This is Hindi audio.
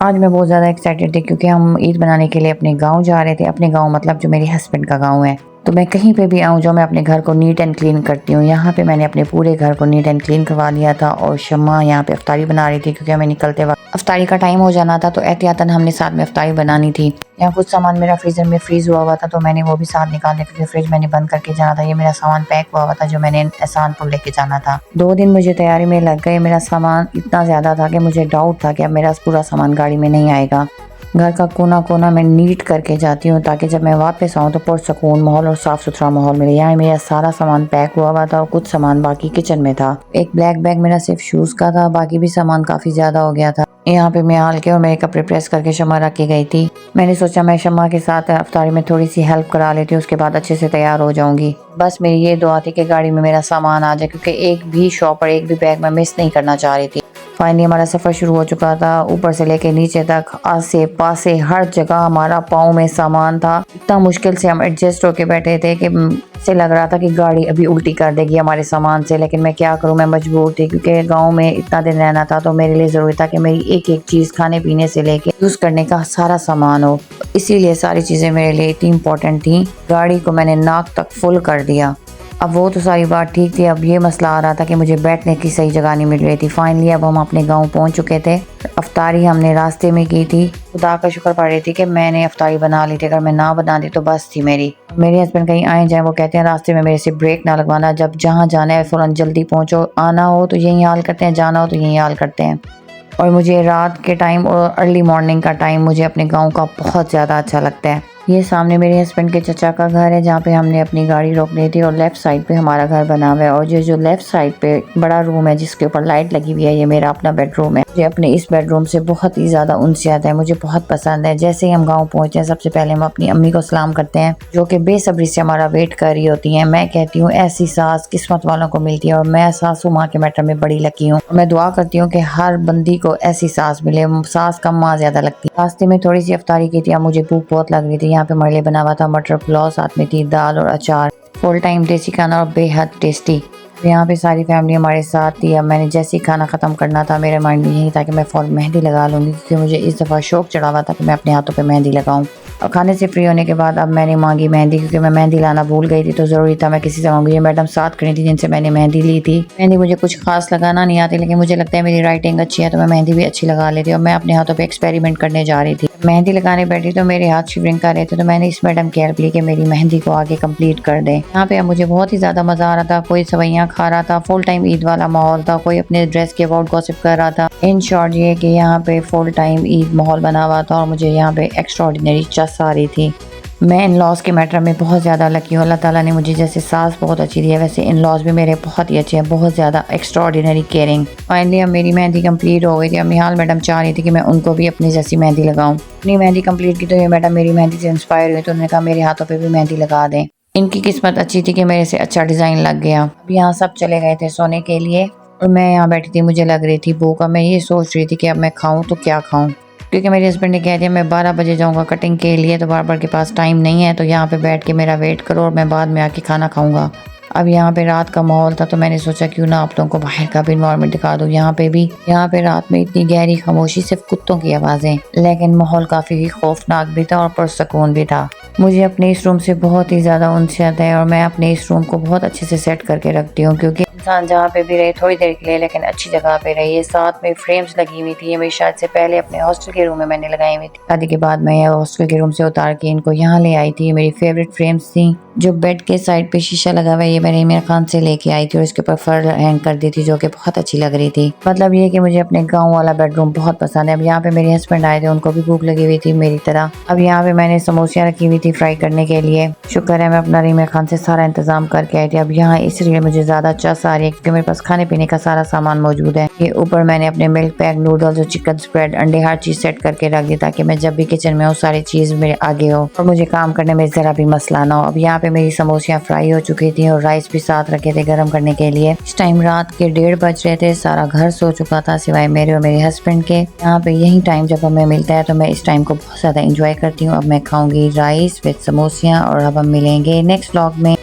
आज मैं बहुत ज़्यादा एक्साइटेड थी क्योंकि हम ईद मनाने के लिए अपने गांव जा रहे थे। अपने गांव मतलब जो मेरे हस्बैंड का गांव है। तो मैं कहीं पे भी आऊँ जो मैं अपने घर को नीट एंड क्लीन करती हूँ। यहाँ पे मैंने अपने पूरे घर को नीट एंड क्लीन करवा लिया था और शम्मा यहाँ पे अफ्तारी बना रही थी क्योंकि हमें निकलते वक्त अफ्तारी का टाइम हो जाना था, तो एहतियातन हमने साथ में अफ्तारी बनानी थी। यहाँ कुछ सामान मेरा फ्रीजर में फ्रीज हुआ था तो मैंने वो भी साथ निकाल दिया क्योंकि फ्रिज मैंने बंद करके जाना था। ये मेरा सामान पैक हुआ था जो मैंने एहसानपुर लेके जाना था। 2 दिन मुझे तैयारी में लग गए। मेरा सामान इतना ज़्यादा था कि मुझे डाउट था कि अब मेरा पूरा सामान गाड़ी में नहीं आएगा। घर का कोना कोना मैं नीट करके जाती हूँ ताकि जब मैं वापस आऊँ तो पुरसकून माहौल और साफ़ सुथरा माहौल मिले। यहाँ मेरा सारा सामान पैक हुआ था और कुछ सामान बाकी किचन में था। एक ब्लैक बैग मेरा सिर्फ शूज़ का था, बाकी भी सामान काफ़ी ज़्यादा हो गया था। यहाँ पे मैं हाल के और मेरे कपड़े प्रेस करके शम्मा रख के गई थी। मैंने सोचा मैं शम्मा के साथ अफ्तारी में थोड़ी सी हेल्प करा लेती हूँ, उसके बाद अच्छे से तैयार हो जाऊंगी। बस मेरी ये दुआ थी कि गाड़ी में मेरा सामान आ जाए क्योंकि एक भी शॉप और एक भी बैग मैं मिस नहीं करना चाह रही थी। फाइनली हमारा सफ़र शुरू हो चुका था। ऊपर से लेके नीचे तक आसे पासे हर जगह हमारा पाँव में सामान था। इतना मुश्किल से हम एडजस्ट होके बैठे थे कि से लग रहा था कि गाड़ी अभी उल्टी कर देगी हमारे सामान से, लेकिन मैं क्या करूं, मैं मजबूर थी क्योंकि गांव में इतना दिन रहना था तो मेरे लिए ज़रूरी था कि मेरी एक एक चीज़ खाने पीने से लेके यूज़ करने का सारा सामान हो। इसीलिए सारी चीज़ें मेरे लिए इतनी इंपॉर्टेंट थी। गाड़ी को मैंने नाक तक फुल कर दिया। अब वो तो सारी बात ठीक थी, अब ये मसला आ रहा था कि मुझे बैठने की सही जगह नहीं मिल रही थी। फाइनली अब हम अपने गांव पहुंच चुके थे। अफ्तारी हमने रास्ते में की थी। खुदा का शुक्र पड़ रही थी कि मैंने अफ्तारी बना ली थी, अगर मैं ना बनाती तो बस थी मेरी। मेरे हस्बैंड कहीं आए जाए वो कहते हैं रास्ते में मेरे से ब्रेक ना लगवाना, जब जहाँ जाना है फ़ौरन जल्दी पहुँचो, आना हो तो यही हाल करते हैं, जाना हो तो यही हाल करते हैं। और मुझे रात के टाइम और अर्ली मॉर्निंग का टाइम मुझे अपने गांव का बहुत ज़्यादा अच्छा लगता है। ये सामने मेरे हस्बैंड के चचा का घर है जहाँ पे हमने अपनी गाड़ी रोकनी थी और लेफ़्ट साइड पे हमारा घर बना हुआ है। और जो लेफ़्ट साइड पे बड़ा रूम है जिसके ऊपर लाइट लगी हुई है, ये मेरा अपना बेडरूम है। मुझे अपने इस बेडरूम से बहुत ही ज़्यादा उनसियत है, मुझे बहुत पसंद है। जैसे ही हम गाँव पहुँचे सबसे पहले हम अपनी अम्मी को सलाम करते हैं जो कि बेसब्री से हमारा वेट कर रही होती हैं। मैं कहती हूँ ऐसी सास किस्मत वालों को मिलती है और मैं सासू माँ के मैटर में बड़ी लकी हूँ। मैं दुआ करती हूँ कि हर बंदी को ऐसी सास मिले, सास कम माँ ज़्यादा लगती है। रास्ते में थोड़ी सी अफ्तारी की थी, अब मुझे भूख बहुत लग रही थी। यहाँ पे हमारे लिए बना हुआ था मटर पुलाव, साथ में थी दाल और अचार। फुल टाइम देसी खाना और बेहद टेस्टी। यहाँ पे सारी फैमिली हमारे साथ थी। अब मैंने जैसे ही खाना ख़त्म करना था मेरे माइंड में यही था कि मैं फ़ौरन मेहंदी लगा लूँगी क्योंकि मुझे इस दफ़ा शौक चढ़ा हुआ था कि मैं अपने हाथों पे मेहंदी लगाऊँ। और खाने से फ्री होने के बाद अब मैंने मांगी मेहंदी क्योंकि मैं मेहंदी लाना भूल गई थी, तो ज़रूरी था मैं किसी से मांगू। ये मैडम साथ खड़ी थी जिनसे मैंने मेहंदी ली थी। मेहंदी मुझे कुछ खास लगाना नहीं आती, लेकिन मुझे लगता है मेरी राइटिंग अच्छी है तो मैं मेहंदी भी अच्छी लगा लेती हूँ। और मैं अपने हाथों पे एक्सपेरिमेंट करने जा रही थी। मेहंदी लगाने बैठी तो मेरे हाथ शिवरिंग कर रहे थे, तो मैंने इस मैडम की हेल्प ली कि मेरी मेहंदी को आगे कंप्लीट कर दें। यहाँ पे अब मुझे बहुत ही ज़्यादा मज़ा आ रहा था। कोई सवैयाँ खा रहा था, फुल टाइम ईद वाला माहौल था, कोई अपने ड्रेस के अबाउट गॉसिप कर रहा था। इन शॉर्ट ये कि यहाँ पे फुल टाइम ईद माहौल बना हुआ था और मुझे यहाँ पे एक्स्ट्राऑर्डिनरी चस आ रही थी। मैं इन लॉज के मैटर में बहुत ज़्यादा लकी हूँ। अल्लाह ताला ने मुझे जैसे सास बहुत अच्छी दी है वैसे इन लॉज भी मेरे बहुत ही अच्छे हैं, बहुत ज़्यादा एक्स्ट्राऑर्डिनरी केयरिंग। फाइनली अब मेरी मेहंदी कंप्लीट हो गई थी। अब निहाल मैडम चाह रही थी कि मैं उनको भी अपनी जैसी मेहंदी लगाऊं। अपनी मेहंदी कंप्लीट की तो ये मैडम मेरी मेहंदी से इंस्पायर हुई तो उन्होंने कहा मेरे हाथों पर भी मेहंदी लगा दें। इनकी किस्मत अच्छी थी कि मेरे से अच्छा डिज़ाइन लग गया। अब यहाँ सब चले गए थे सोने के लिए और मैं यहाँ बैठी थी। मुझे लग रही थी भूख। अब मैं ये सोच रही थी कि अब मैं खाऊं तो क्या खाऊं, क्योंकि मेरे हस्बैंड ने कह दिया मैं 12 बजे जाऊंगा कटिंग के लिए, तो बार के पास टाइम नहीं है, तो यहाँ पे बैठ के मेरा वेट करो और मैं बाद में आके खाना खाऊंगा। अब यहाँ पे रात का माहौल था तो मैंने सोचा क्यों ना आप लोगों को बाहर का भी इन्वायरमेंट दिखा दूँ। यहाँ पे रात में इतनी गहरी खामोशी, सिर्फ कुत्तों की आवाज़ें, लेकिन माहौल काफ़ी खौफनाक भी था और पुरसकून भी था। मुझे अपने इस रूम से बहुत ही ज़्यादा उनसियत है और मैं अपने इस रूम को बहुत अच्छे से सेट करके रखती हूँ क्योंकि इंसान जहाँ पे भी रहे थोड़ी देर के लिए लेकिन अच्छी जगह पे रहे। साथ में फ्रेम्स लगी हुई थी, ये मेरी शायद से पहले अपने हॉस्टल के रूम में मैंने लगाई हुई थी। शादी के बाद मैं हॉस्टल के रूम से उतार के इनको यहाँ ले आई थी। मेरी फेवरेट फ्रेम्स थी। जो बेड के साइड पे शीशा लगा हुआ है ये मैंने इमरान खान से लेके आई थी और इसके ऊपर फर हैंग कर दी थी जो कि बहुत अच्छी लग रही थी। मतलब ये कि मुझे अपने गाँव वाला बेडरूम बहुत पसंद है। अब यहाँ पे मेरे हस्बैंड आए थे, उनको भी भूख लगी हुई थी मेरी तरह। अब यहाँ पे मैंने समोसियाँ रखी हुई थी फ्राई करने के लिए। शुक्र है मैं अपना इमरान खान से सारा इंतजाम करके आई थी। अब यहाँ इसलिए मुझे ज़्यादा चस आ रही है क्योंकि मेरे पास खाने पीने का सारा सामान मौजूद है। ये ऊपर मैंने अपने मिल्क पैक, नूडल्स और चिकन स्प्रेड, अंडे, हर चीज़ सेट करके रख दी ताकि मैं जब भी किचन में हूँ सारी चीज़ मेरे आगे हो और मुझे काम करने में ज़रा भी मसला ना हो। अब यहाँ पे मेरी समोसियाँ फ्राई हो चुकी थी और राइस भी साथ रखे थे गर्म करने के लिए। इस टाइम रात के 1:30 बज रहे थे। सारा घर सो चुका था सिवाय मेरे और मेरे हस्बैंड के। यहाँ पे यही टाइम जब हमें मिलता है तो मैं इस टाइम को बहुत ज़्यादा इंजॉय करती हूँ। अब मैं खाऊंगी राइस विद समोसियाँ और अब हम मिलेंगे नेक्स्ट व्लॉग में।